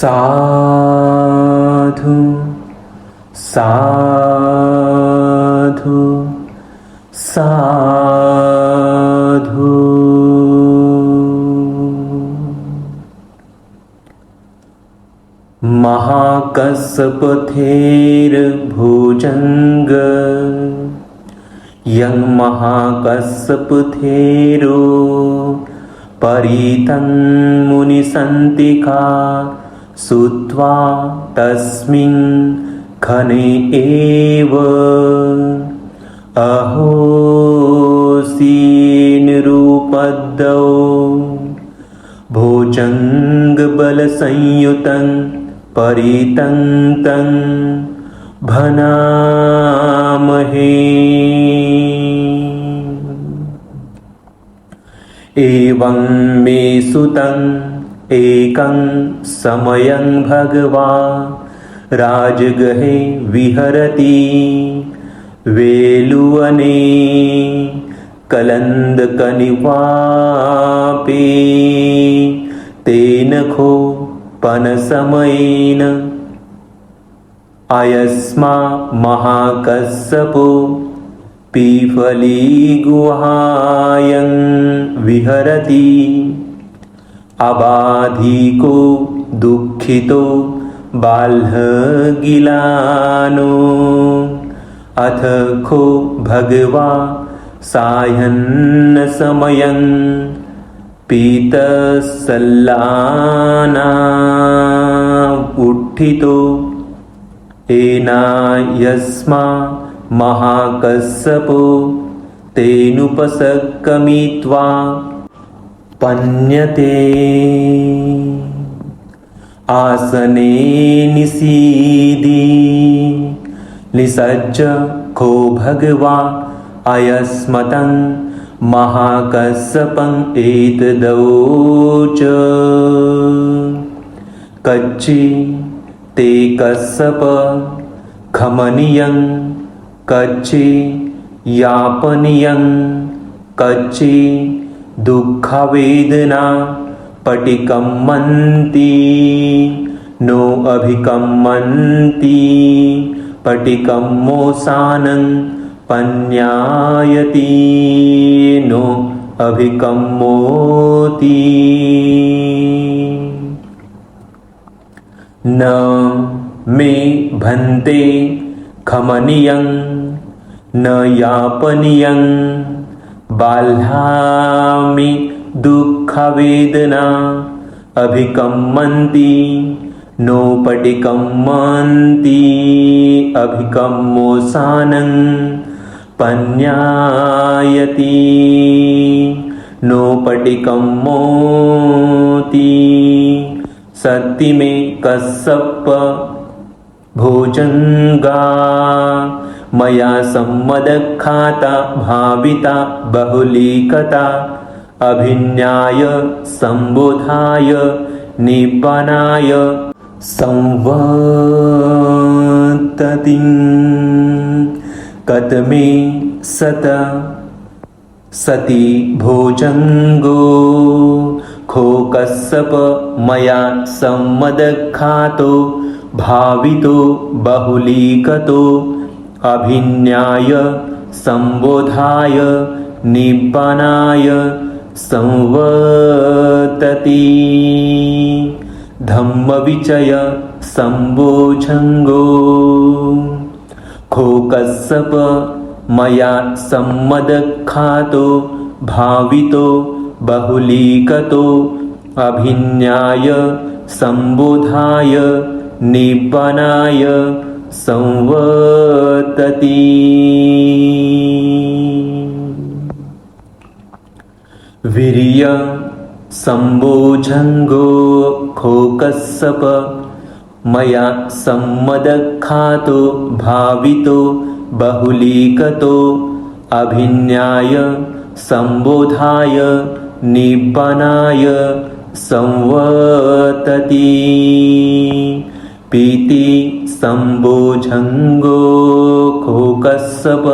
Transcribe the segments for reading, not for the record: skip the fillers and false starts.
साधु साधु साधु। महाकස්සपथेर्भुजङ्ग यं महाकස්සपथेरो परितं मुनिसन्तिका सुत्वा तस्मिन् खने एव अहोसी निरूपद्दौ भुजङ्गबलसंयुतं परितं तं भनामहे। एवं मे सुतं एकं समयं भगवान् राजगृहे विहरति वेलुवने कलन्दकनिवापे तेन खोपनसमयेन अयस्मा महाकස්සपो पीफलीगुहायं विहरति अबाधिको दुःखितो बाल्हगिलानो अथ खो भगवा सायन्न समयं पीतसल्लाना उत्थितो एनायस्मा महाकස්සपो तेनुपसक्कमित्वा पन्यते आसने निसीदी निसज्ज खो भगवा अयस्मतं महाकස්සपं एतदोच कच्चि ते कස්සप खमनीयं कच्चि यापनीयं कच्चि दुःखवेदना पटिकम्मन्ति नो अभिकम्मन्ति पटिकम्मोसानं पन्यायति नो अभिकम्मोति। न मे भन्ते खमनीयं न यापनीयं बाल्हामि दुःखवेदना अभिकम्मन्ति नो पटिकम्मन्ति अभिकम्मोसानं पन्यायति नो पटिकम्मोति। सत्ति मे कස්සप भुजङ्गा मया सम्मदखाता भाविता बहुलीकता अभिन्याय सम्बोधाय निब्बानाय संवर्ततिं कतमे सत सति भुजङ्गो खो कස්සप मया सम्मदखातो भावितो बहुलीकतो अभिन्याय संबोधाय निब्बानाय संवर्तति धम्मविचय संबोझङ्गो खो कස්සप मया सम्मदखातो भावितो बहुलीकतो अभिन्याय संबोधाय निब्बानाय संवर्तति। वीर्य संबोझङ्गो खो कස්සप मया सम्मदखातो भावितो बहुलीकतो अभिन्याय संबोधाय निब्बानाय संवर्तति। पीति संबोझङ्गो खो कස්සप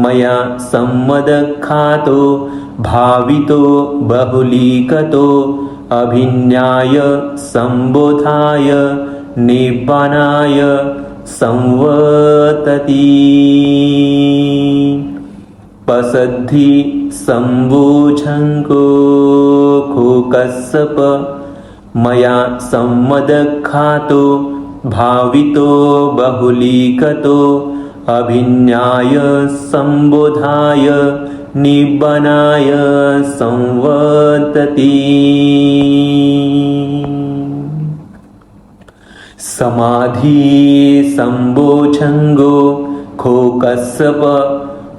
मया सम्मदखातो भावितो बहुलीकतो अभिज्ञाय संबोधाय निब्बानाय संवर्तति। पसद्धि संबोझङ्गो खो-कस्सप मया सम्मदख्यातो भावितो बहुलीकतो अभिज्ञाय संबोधाय निब्बानाय संवर्तति। समाधि संबोझङ्गो खो-कस्सप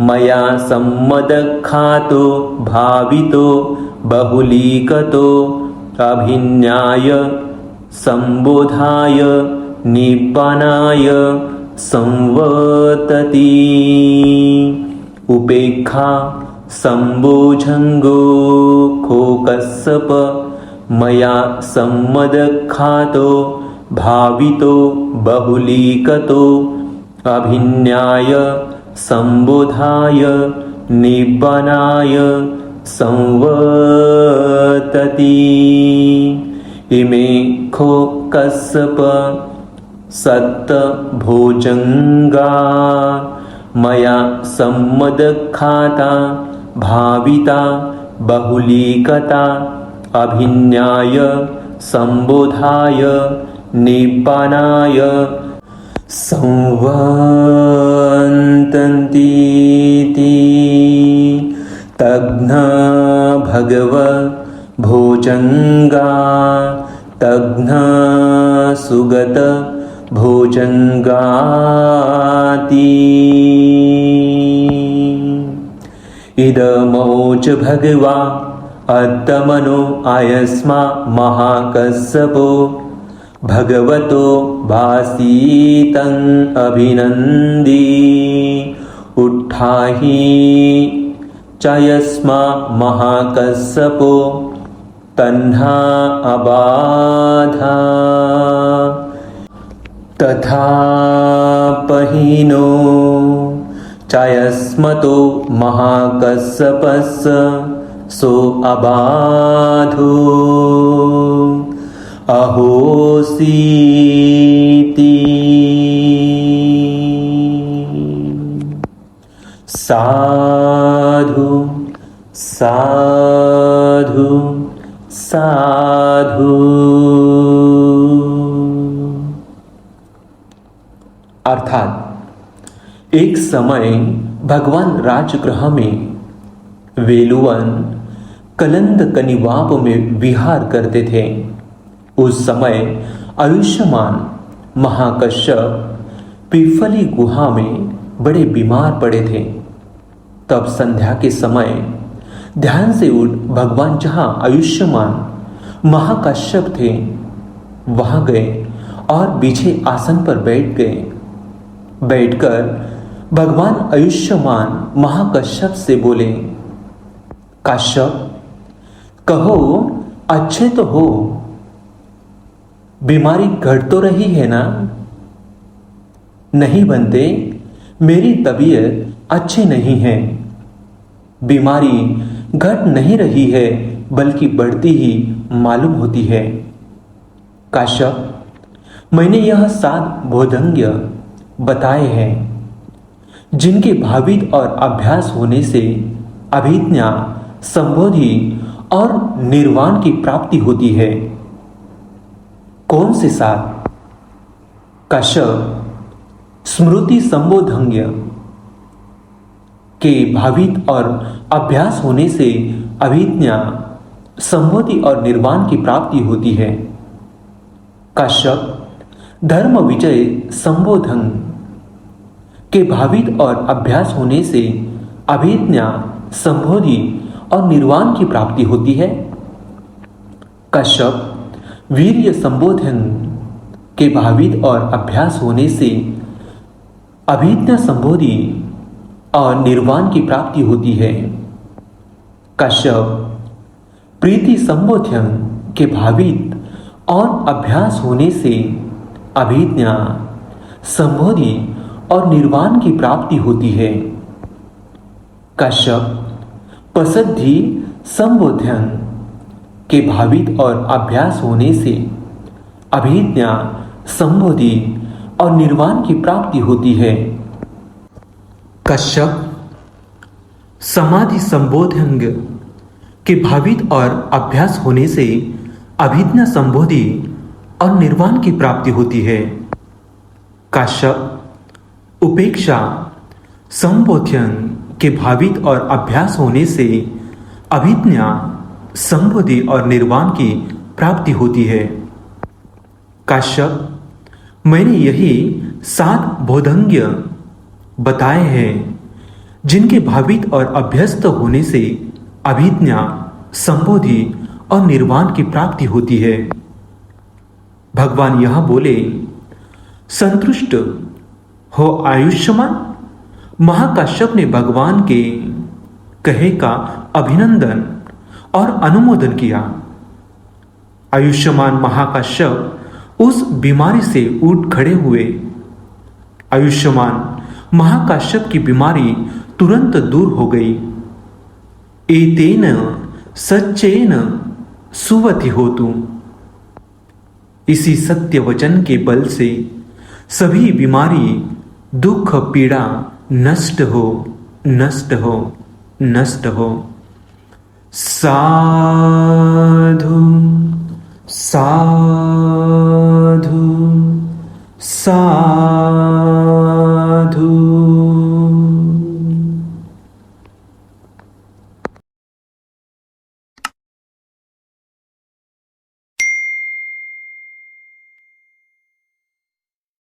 मया सम्मदख्यातो भावितो बहुलीकतो अभिज्ञाय संबोधाय निब्बानाय संवर्तति। उपेक्षा संबोझङ्गो खो-कस्सप मया सम्मदख्यातो भावितो बहुलीकतो अभिज्ञाय संबोधाय निब्बानाय संवर्तति। इमे खो-कस्सप सत्तभोजङ्गा मया सम्मदख्याता भाविता बहुलीकता अभिज्ञाय संबोधाय निब्बानाय संवर्तन्तीति। तघ्न भगव भोजङ्गा तघ्न सुगत भोजङ्गाति। इदमोच भगवा अत्तमनो आयस्मा महाकस्सपो भगवतो भासीतं अभिनन्दी। उत्थाहि चायस्मा महाकस्सपो तन्हा अबाधा। तथा पहीनो चायस्मतो महाकस्सपस्स सो अबाधो अहोसीति। साधु साधु साधु। अर्थात एक समय भगवान राजगृह में वेलुवन कलंद कनिवाप में विहार करते थे। उस समय आयुष्मान महाकश्यप पिफली गुहा में बड़े बीमार पड़े थे। तब संध्या के समय ध्यान से उठ भगवान जहां आयुष्मान महाकश्यप थे वहां गए और पीछे आसन पर बैठ गए। बैठकर भगवान आयुष्मान महाकश्यप से बोले, काश्यप कहो अच्छे तो हो, बीमारी घट तो रही है ना? नहीं बनते, मेरी तबीयत अच्छी नहीं है। बीमारी घट नहीं रही है बल्कि बढ़ती ही मालूम होती है। काश्यप मैंने यह 7 बोधंग्य बताए हैं जिनके भावित और अभ्यास होने से अभिज्ञा संबोधि और निर्वाण की प्राप्ति होती है। कौन से 7? काश्यप स्मृति संबोधंग्य के भावित और अभ्यास होने से अभिज्ञा संबोधि और निर्वाण की प्राप्ति होती है। काश्यप धर्म विजय संबोधन के भावित और अभ्यास होने से अभिज्ञा संबोधि और निर्वाण की प्राप्ति होती है। काश्यप वीर्य संबोधन के भावित और अभ्यास होने से अभिज्ञा संबोधि और निर्वाण की प्राप्ति होती है। काश्यप प्रीति संबोधन के भावित और अभ्यास होने से अभिज्ञा संबोधि और निर्वाण की प्राप्ति होती है। काश्यप पसद्धि संबोधन के भावित और अभ्यास होने से अभिज्ञा, संबोधि और निर्वाण की प्राप्ति होती है। कश्यप, समाधि संबोधन के भावित और अभ्यास होने से अभिज्ञा, संबोधि और निर्वाण की प्राप्ति होती है। काश्यप, उपेक्षा, संबोधन के भावित और अभ्यास होने से अभिज्ञा, संबोधि और निर्वाण की प्राप्ति होती है। काश्यप, मैंने यही 7 बोधंग बताए हैं जिनके भावित और अभ्यस्त होने से अभिज्ञा, संबोधि और निर्वाण की प्राप्ति होती है। भगवान यह बोले, संतुष्ट हो आयुष्मान। महाकाश्यप ने भगवान के कहे का अभिनंदन और अनुमोदन किया। आयुष्मान महाकाश्यप उस बीमारी से उठ खड़े हुए। आयुष्मान महाकाश्यप की बीमारी तुरंत दूर हो गई। एतेन सच्चेन सुवति होतु। इसी सत्य वचन के बल से सभी बीमारी, दुख, पीड़ा नष्ट हो, नष्ट हो, नष्ट हो। साधु, साधु, साधु।